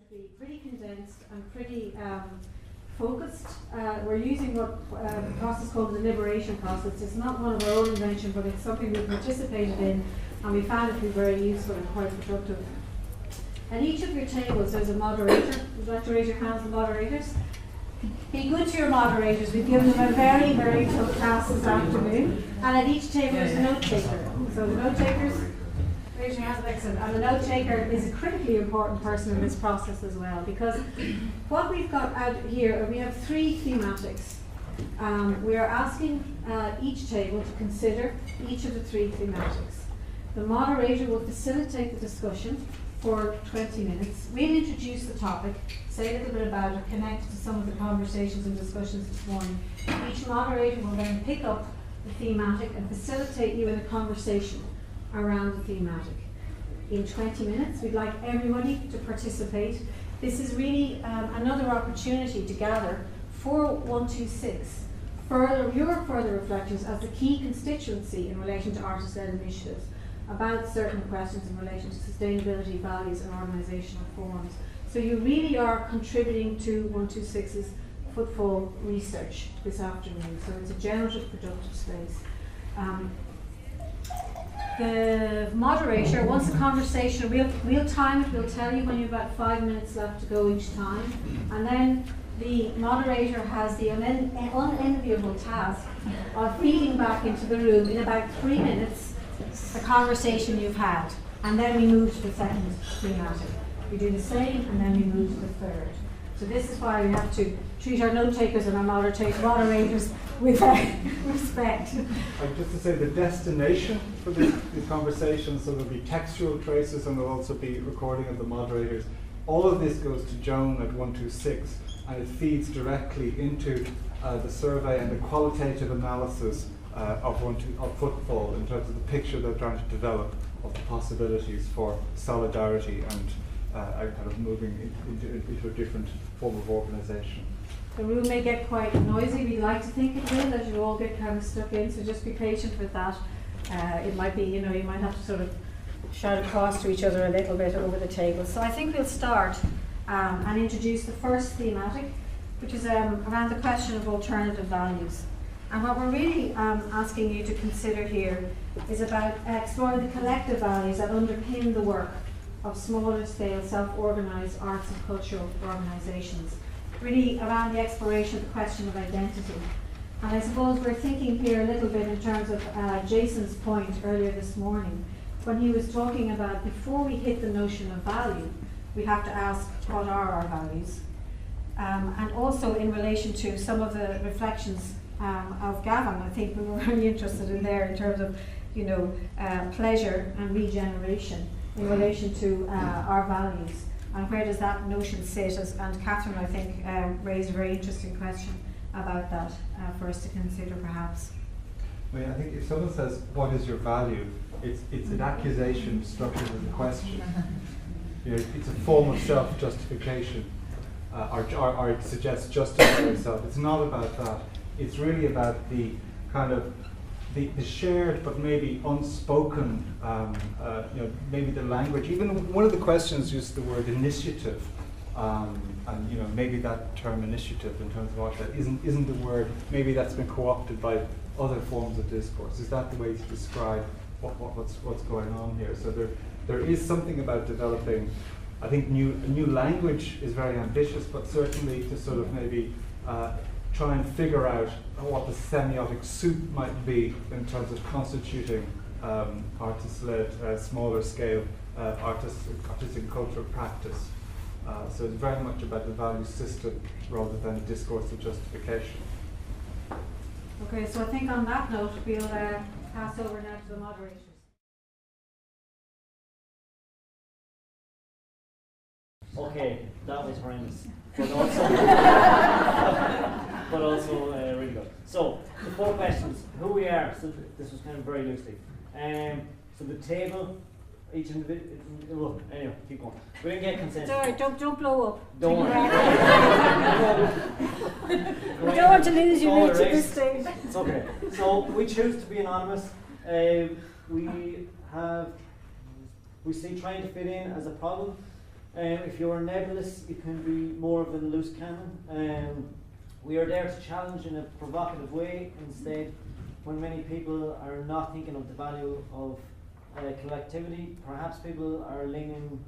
to be pretty condensed and pretty focused. We're using what a process called the deliberation process. It's not one of our own invention, but it's something we've participated in, and we found it to be very useful and quite productive. At each of your tables there's a moderator. Would you like to raise your hands, the moderators? Be good to your moderators. We've given them a very, very tough task this afternoon. And at each table there's a note taker. So the note takers, raise your hands, excellent. And the note taker is a critically important person in this process as well, because what we've got out here, we have 3 thematics. We are asking each table to consider each of the 3 thematics. The moderator will facilitate the discussion for 20 minutes. We'll introduce the topic, say a little bit about it, connect to some of the conversations and discussions this morning. Each moderator will then pick up the thematic and facilitate you in a conversation around the thematic. In 20 minutes, we'd like everybody to participate. This is really another opportunity to gather for 126 your further reflections as the key constituency in relation to artist-led initiatives about certain questions in relation to sustainability, values and organisational forms. So you really are contributing to 126's footfall research this afternoon. So it's a generative, productive space. The moderator, once the conversation, we'll time it, we'll tell you when you've about 5 minutes left to go each time. And then the moderator has the unenviable task of feeding back into the room in about 3 minutes the conversation you've had, and then we move to the second thematic. We do the same, and then we move to the third. So this is why we have to treat our note takers and our moderators with respect. Just to say, the destination for these conversations, so there'll be textual traces and there'll also be recording of the moderators. All of this goes to Joan at 126, and it feeds directly into the survey and the qualitative analysis of footfall in terms of the picture they're trying to develop of the possibilities for solidarity and kind of moving into a different form of organisation. The room may get quite noisy. We like to think it will, as you all get kind of stuck in, so just be patient with that. It might be, you might have to sort of shout across to each other a little bit over the table. So I think we'll start and introduce the first thematic, which is around the question of alternative values. And what we're really asking you to consider here is about exploring the collective values that underpin the work of smaller scale self-organised arts and cultural organisations, really around the exploration of the question of identity. And I suppose we're thinking here a little bit in terms of Jason's point earlier this morning, when he was talking about before we hit the notion of value, we have to ask what are our values. And also in relation to some of the reflections of Gavin, I think we were really interested in there in terms of, pleasure and regeneration in relation to our values, and where does that notion sit? And Catherine, I think, raised a very interesting question about that for us to consider, perhaps. I mean, I think if someone says, "What is your value?" it's an accusation structured as a question. It's a form of self-justification, or it suggests justify yourself. It's not about that. It's really about the kind of the shared but maybe unspoken, maybe the language. Even one of the questions used the word initiative, and maybe that term initiative in terms of art that isn't the word. Maybe that's been co-opted by other forms of discourse. Is that the way to describe what's going on here? So there is something about developing. I think new language is very ambitious, but certainly to sort of maybe try and figure out what the semiotic soup might be in terms of constituting artist-led, smaller scale artistic and cultural practice. So it's very much about the value system rather than a discourse of justification. Okay, so I think on that note, we'll pass over now to the moderators. Okay, that was horrendous, but also really good. So, the 4 questions: who we are. So this was kind of very loosely. So the table, each individual. Anyway, keep going. We didn't get consensus. Sorry, don't blow up. Don't worry. We don't want to lose you at this stage. It's okay. So we choose to be anonymous. We see trying to fit in as a problem. If you're nebulous, you can be more of a loose cannon. We are there to challenge in a provocative way instead. When many people are not thinking of the value of collectivity, perhaps people are leaning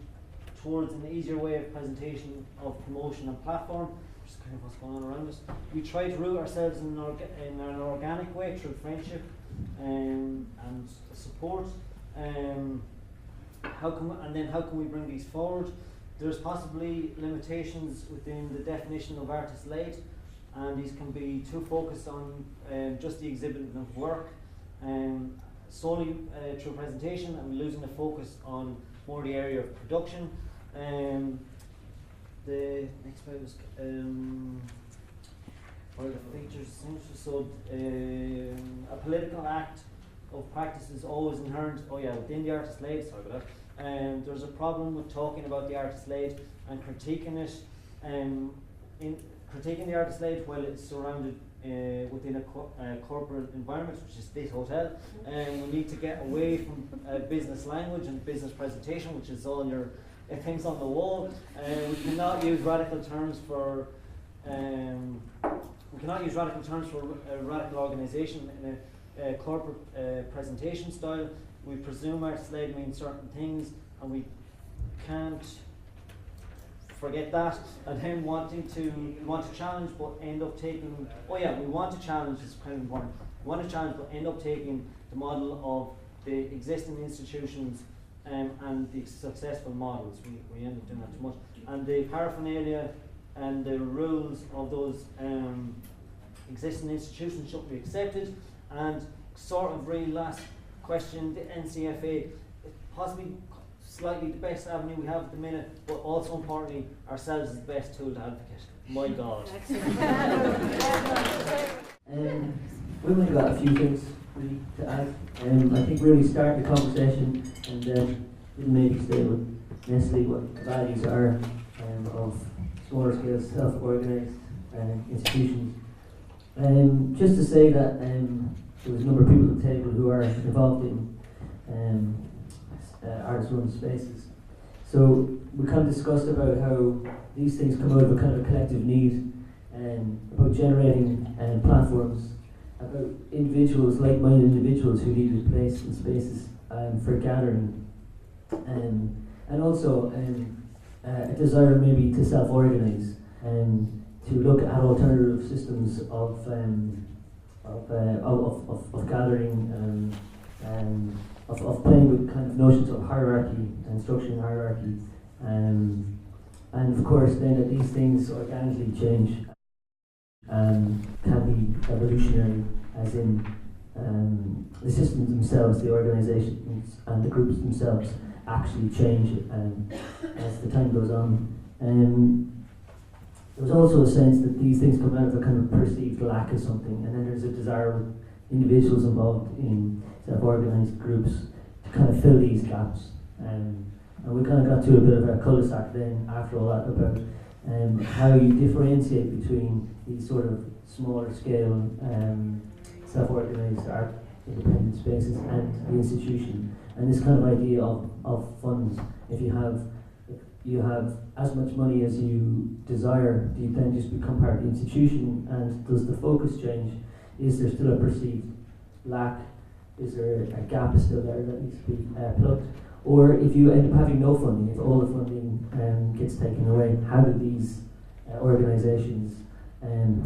towards an easier way of presentation, of promotion and platform, which is kind of what's going on around us. We try to root ourselves in an organic way through friendship and support. How can we bring these forward? There's possibly limitations within the definition of artist-led, and these can be too focused on just the exhibiting of work solely through presentation, and losing the focus on more the area of production. The next slide was what are the features essential. So a political act of practice is always inherent. Oh yeah, within the artist-led. Sorry about that. There's a problem with talking about the artist-led and critiquing it. In critiquing the artist-led while it's surrounded within a corporate environment, which is this hotel, and we need to get away from business language and business presentation, which is all your things on the wall. We cannot use radical terms for a radical organisation in a corporate presentation style. We presume artist-led means certain things, and we can't forget that, and then we want to challenge but end up taking, we want to challenge, is kind of important. We want to challenge but end up taking the model of the existing institutions and the successful models. We end up doing that too much. And the paraphernalia and the rules of those existing institutions shouldn't be accepted. And sort of really last question, the NCFA, possibly slightly the best avenue we have at the minute, but also importantly, ourselves is the best tool to advocate. My God. We've only got a few things really to add. I think really start the conversation and then maybe stay with Nestle what the values are of smaller scale self-organised institutions. Just to say that there was a number of people at the table who are involved in artist-run spaces. So we kind of discussed about how these things come out of a kind of collective need, about generating platforms, about individuals, like-minded individuals who need a place and spaces for gathering, and also a desire maybe to self-organise and to look at alternative systems of gathering of playing with kind of notions of hierarchy and structuring hierarchy, and of course then that these things organically change and can be evolutionary, as in the systems themselves, the organisations and the groups themselves actually change as the time goes on. There was also a sense that these things come out of a kind of perceived lack of something, and then there's a desire with individuals involved in self-organised groups to kind of fill these gaps. And we kind of got to a bit of a cul-de-sac then after all that about how you differentiate between these sort of smaller scale self-organised art independent spaces and the institution, and this kind of idea of funds. If you have as much money as you desire, do you then just become part of the institution, and does the focus change? Is there still a perceived lack? Is there a gap still there that needs to be plugged? Or if you end up having no funding, if all the funding gets taken away, how do these organisations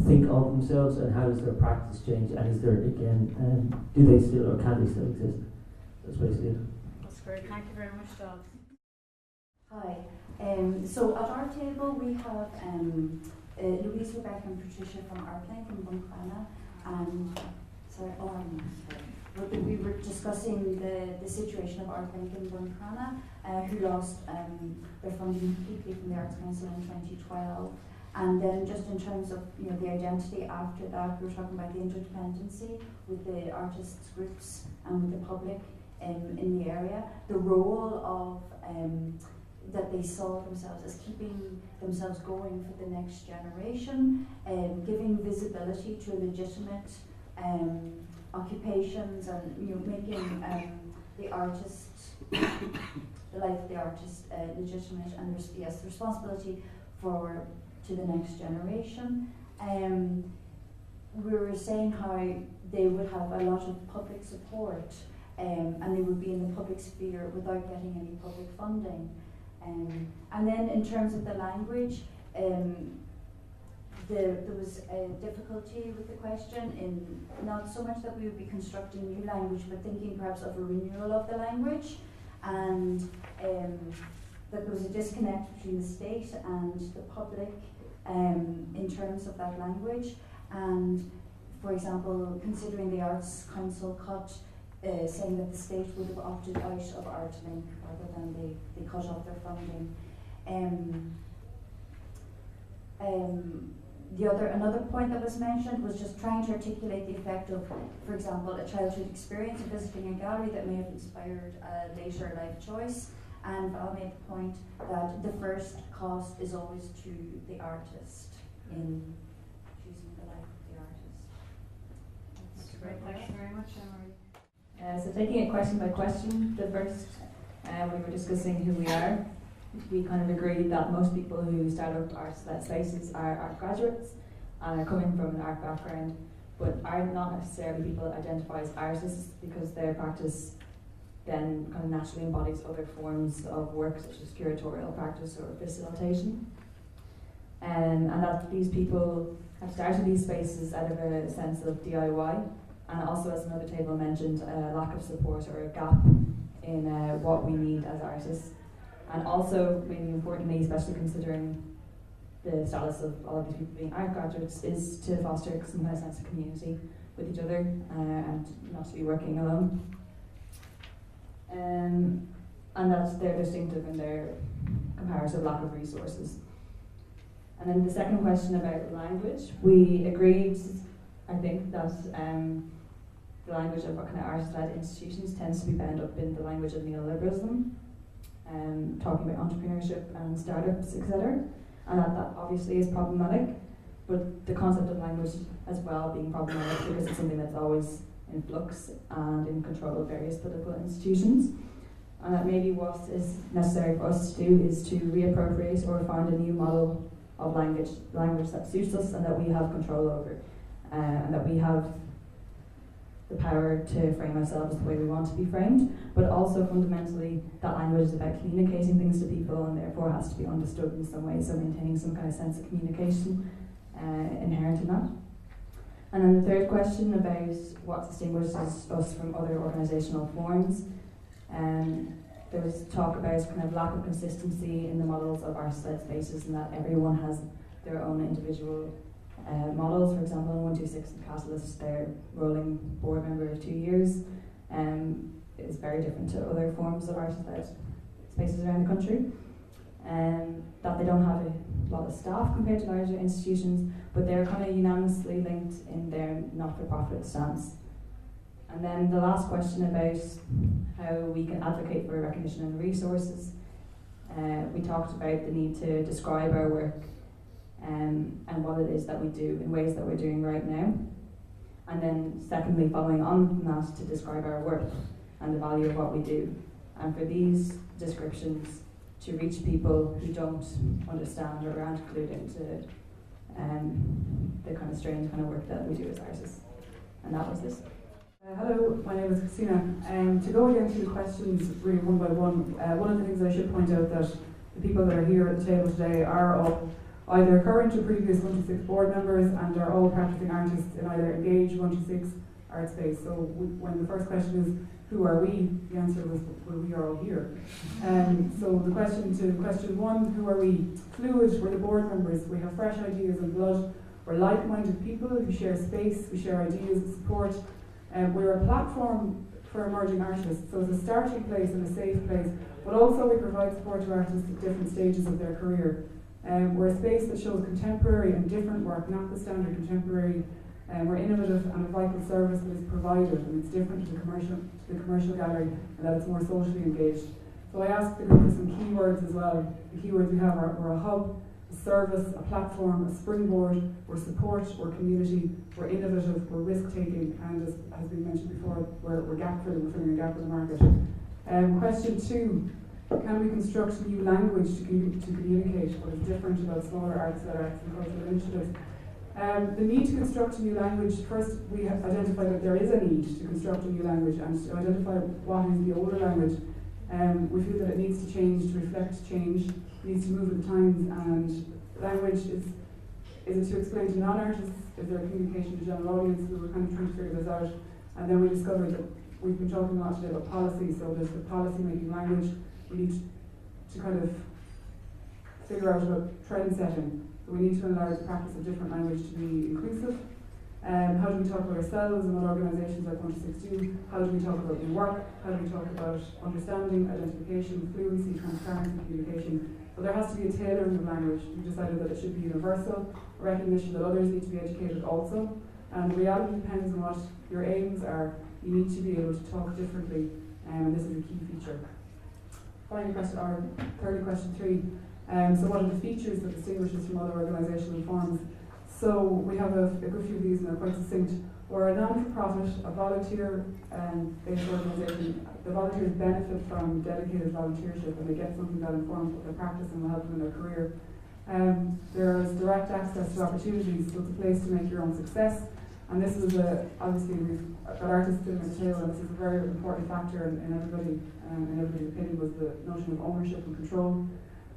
think of themselves, and how does their practice change? And is there, again, do they still or can they still exist? That's basically it. That's great. Thank you very much, Dom. Hi. So at our table we have Louise, Rebecca and Patricia from Artline from Buncrana, and we were discussing the situation of Artline in Buncrana, who lost their funding completely from the Arts Council in 2012. And then just in terms of the identity after that, we were talking about the interdependency with the artists groups and with the public in the area, the role of that they saw themselves as keeping themselves going for the next generation, giving visibility to legitimate occupations, and making the artist the life of the artist legitimate, and there's the responsibility to the next generation. We were saying how they would have a lot of public support, and they would be in the public sphere without getting any public funding. And then in terms of the language, there was a difficulty with the question, in not so much that we would be constructing new language, but thinking perhaps of a renewal of the language, and that there was a disconnect between the state and the public in terms of that language. And for example, considering the Arts Council cut, saying that the state would have opted out of ArtLink rather than they cut off their funding. Another point that was mentioned was just trying to articulate the effect of, for example, a childhood experience of visiting a gallery that may have inspired a later life choice. And Val made the point that the first cost is always to the artist in choosing the life of the artist. That's Great, thanks very much, Emery. So taking it question by question, the first, we were discussing who we are. We kind of agreed that most people who start up art spaces are art graduates and are coming from an art background, but are not necessarily people that identify as artists, because their practice then kind of naturally embodies other forms of work, such as curatorial practice or facilitation. And that these people have started these spaces out of a sense of DIY, and also, as another table mentioned, a lack of support or a gap in what we need as artists. And also, really importantly, especially considering the status of all of these people being art graduates, is to foster some kind of sense of community with each other and not to be working alone. And that they're distinctive in their comparative lack of resources. And then the second question about language, we agreed, I think, that the language of kind of artist-led institutions tends to be bound up in the language of neoliberalism, talking about entrepreneurship and startups, etc. And that obviously is problematic, but the concept of language as well being problematic because it's something that's always in flux and in control of various political institutions. And that maybe what is necessary for us to do is to reappropriate or find a new model of language that suits us and that we have control over, and that we have the power to frame ourselves the way we want to be framed, but also fundamentally that language is about communicating things to people and therefore has to be understood in some way, so maintaining some kind of sense of communication inherent in that. And then the third question about what distinguishes us from other organisational forms. There was talk about kind of lack of consistency in the models of artist-led spaces, and that everyone has their own individual models. For example, in 126 and Catalyst, their rolling board member of 2 years is very different to other forms of artist-led spaces around the country. That they don't have a lot of staff compared to larger institutions, but they're kind of unanimously linked in their not-for-profit stance. And then the last question about how we can advocate for recognition and resources. We talked about the need to describe our work and what it is that we do in ways that we're doing right now. And then secondly, following on from that, to describe our worth and the value of what we do. And for these descriptions to reach people who don't understand or aren't clued into the kind of strange kind of work that we do as artists. And that was this. Hello, my name is Christina. To go again through the questions really one by one, one of the things I should point out that the people that are here at the table today are all either current or previous 126 board members and are all practicing artists in either Engage, 126, Art Space. So when the first question is, who are we? The answer was, well, we are all here. So the question to question one, who are we? Fluid, we're the board members, we have fresh ideas and blood, we're like-minded people who share space, we share ideas and support. We're a platform for emerging artists, so it's a starting place and a safe place, but also we provide support to artists at different stages of their career. We're a space that shows contemporary and different work, not the standard contemporary. We're innovative and a vital service that is provided, and it's different to the commercial gallery, and that it's more socially engaged. So I asked the group for some keywords as well. The keywords we have are we're a hub, a service, a platform, a springboard, we're support, we're community, we're innovative, we're risk-taking, and as has been mentioned before, we're gap-filling, we're filling a gap in the market. Question two, can we construct new language to communicate what is different about smaller arts-led arts and cultural initiatives? The need to construct a new language, first we have identified that there is a need to construct a new language and to identify what is the older language. We feel that it needs to change, to reflect change, needs to move with the times, and language is it to explain to non-artists, is there a communication to general audience? We were kind of trying to figure this out, and then we discovered that we've been talking a lot today about policy, so there's the policy making language. We need to kind of figure out about trend setting. So we need to enlarge the practice of different language to be inclusive. How do we talk about ourselves and what organisations like 126 do? How do we talk about the work? How do we talk about understanding, identification, fluency, transparency, communication? So there has to be a tailoring of language. We decided that it should be universal, a recognition that others need to be educated also. And the reality depends on what your aims are. You need to be able to talk differently, and this is a key feature. Final question, or third question 3. So what are the features that distinguish us from other organisational forms? So we have a good few of these and they're quite succinct. We're a non-for-profit, a volunteer-based organisation. The volunteers benefit from dedicated volunteership and they get something that informs what they practice and will help them in their career. There's direct access to opportunities, so it's a place to make your own success. And this is obviously we've got artists sitting at the table, and this is a very important factor in everybody's opinion, was the notion of ownership and control.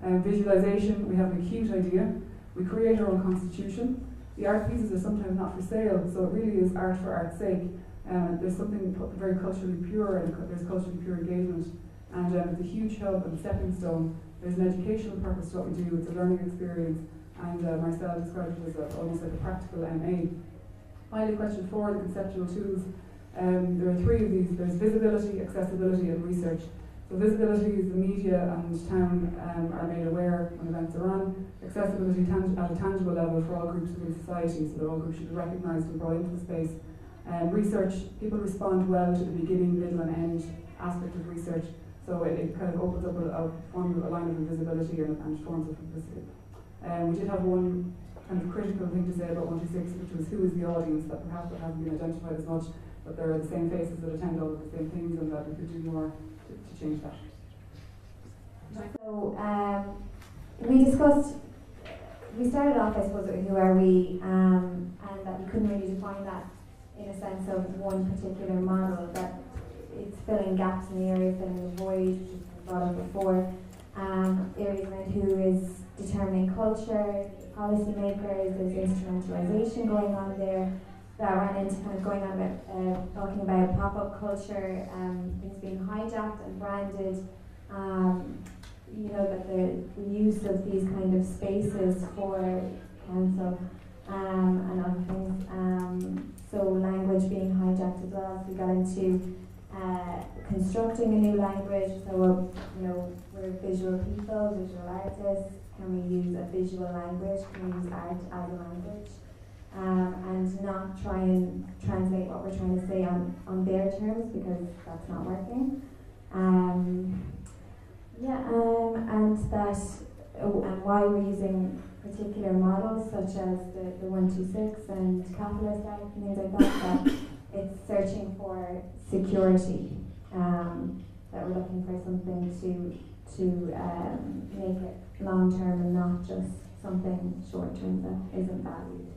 Visualization, we have an acute idea. We create our own constitution. The art pieces are sometimes not for sale, so it really is art for art's sake. There's something very culturally pure, and there's culturally pure engagement. And it's a huge hub and stepping stone. There's an educational purpose to what we do. It's a learning experience. And Marcel described it as almost like a practical MA. Finally, question 4, the conceptual tools. There are 3 of these. There's visibility, accessibility, and research. So visibility is the media and town are made aware when events are on. Accessibility at a tangible level for all groups within society, so that all groups should be recognised and brought into the space. Research, people respond well to the beginning, middle and end aspect of research, so it kind of opens up a line of invisibility and forms of publicity. We did have one kind of critical thing to say about 126, which was who is the audience, that perhaps that hasn't been identified as much, but there are the same faces that attend all of the same things, and that we could do more to change that. So we started off, I suppose, with who are we, and that we couldn't really define that in a sense of one particular model, that it's filling gaps in the area, filling the void, which was brought up before. Areas around who is determining culture, policymakers, there's instrumentalisation going on there. That ran into kind of going on about talking about pop-up culture, things being hijacked and branded. That the use of these kind of spaces for council and other things. So language being hijacked as well. So we got into constructing a new language. So we're visual people, visual artists. Can we use a visual language? Can we use art as a language? And not try and translate what we're trying to say on their terms, because that's not working. And why we're using particular models such as the 126 and capitalist art and things like that it's searching for security. That we're looking for something to make it long term and not just something short term that isn't valued.